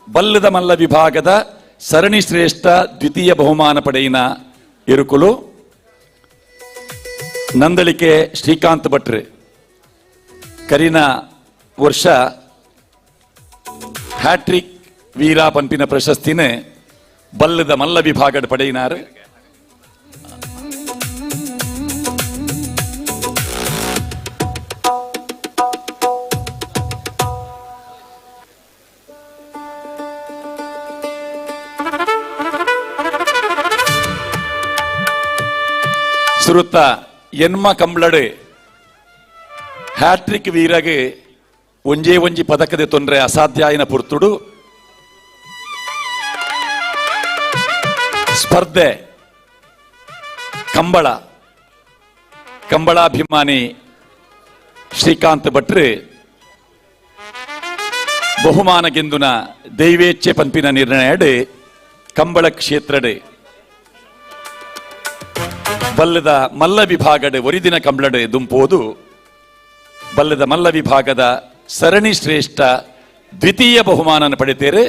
ಬಲ್ಲದ ಮಲ್ಲ ವಿಭಾಗದ ಸರಣಿ ಶ್ರೇಷ್ಠ ದ್ವಿತೀಯ ಬಹುಮಾನ ಪಡೆಯಿನ ಇರುಕುಲು ನಂದಳಿಕೆ ಶ್ರೀಕಾಂತ್ ಭಟ್ರು ಕರಿನ ವರ್ಷ ಹ್ಯಾಟ್ರಿಕ್ ವೀರಾ ಪಂಪಿನ ಪ್ರಶಸ್ತಿನ ಬಲ್ಲದ ಮಲ್ಲ ವಿಭಾಗದ ಪಡೆಯಿನಾರು. ಸುರುತ್ತ ಎನ್ಮ ಕಂಬ್ಳಡು ಹ್ಯಾಟ್ರಿಕ್ ವೀರಗೆ ಒಂಜೇ ಒಂಜಿ ಪದಕದ ತೊಂದರೆ ಅಸಾಧ್ಯಾಯನ ಪುರ್ತುಡು ಸ್ಪರ್ಧೆ ಕಂಬಳಾಭಿಮಾನಿ ಶ್ರೀಕಾಂತ್ ಭಟ್ರು ಬಹುಮಾನ ಗೆಂದುನ ದೈವೇಚ್ಛೆ ಪಂಪಿನ ನಿರ್ಣಯಡು ಕಂಬಳ ಕ್ಷೇತ್ರಡು ಬಲ್ಲದ ಮಲ್ಲ ವಿಭಾಗದ ಒರಿದಿನ ಕಂಬಳಡು ದುಂಪೋದು ಬಲ್ಲದ ಮಲ್ಲ ವಿಭಾಗದ ಸರಣಿ ಶ್ರೇಷ್ಠ ದ್ವಿತೀಯ ಬಹುಮಾನ ಪಡೆತೇರೆ.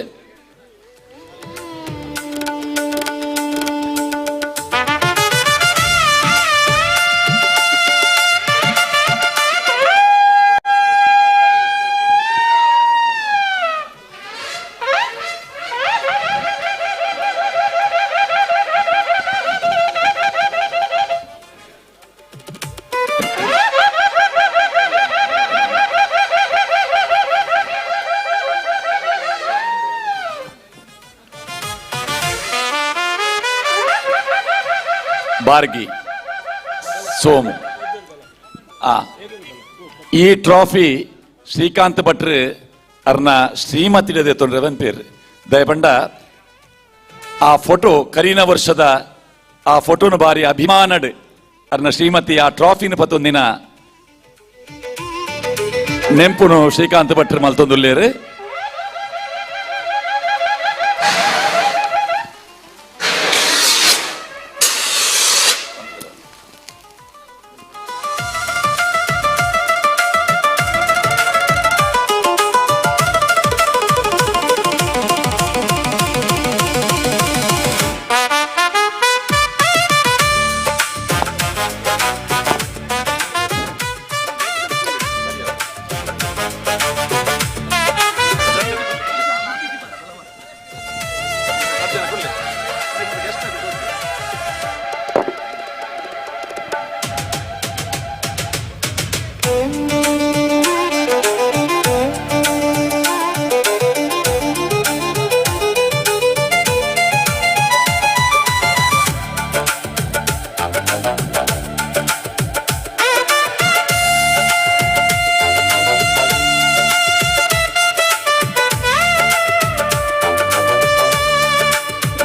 ಬಾರ್ಗಿ ಸೋಮು ಈ ಟ್ರಾಫಿ ಶ್ರೀಕಾಂತ್ ಭಟ್ರು ಅರ್ನ ಶ್ರೀಮತಿಡದೆ ತೊಂದ್ರವನ್ ಪೇರು ದಯಪಂಡ ಆ ಫೋಟೋ ಕರಿನ ವರ್ಷದ ಆ ಫೋಟೋನು ಬಾರಿ ಅಭಿಮಾನಡ್ ಅರ್ನ ಶ್ರೀಮತಿ ಆ ಟ್ರಾಫಿನ ಪತ್ತೊಂದಿನ ನೆಂಪುನು ಶ್ರೀಕಾಂತ್ ಭಟ್ರು ಮಲ್ತೊಂದುಲ್ಲೇರು.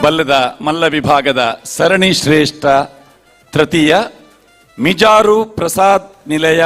ಬಲ್ಲದ ಮಲ್ಲ ವಿಭಾಗದ ಸರಣಿ ಶ್ರೇಷ್ಠ ತೃತೀಯ ಮಿಜಾರು ಪ್ರಸಾದ್ ನಿಲಯ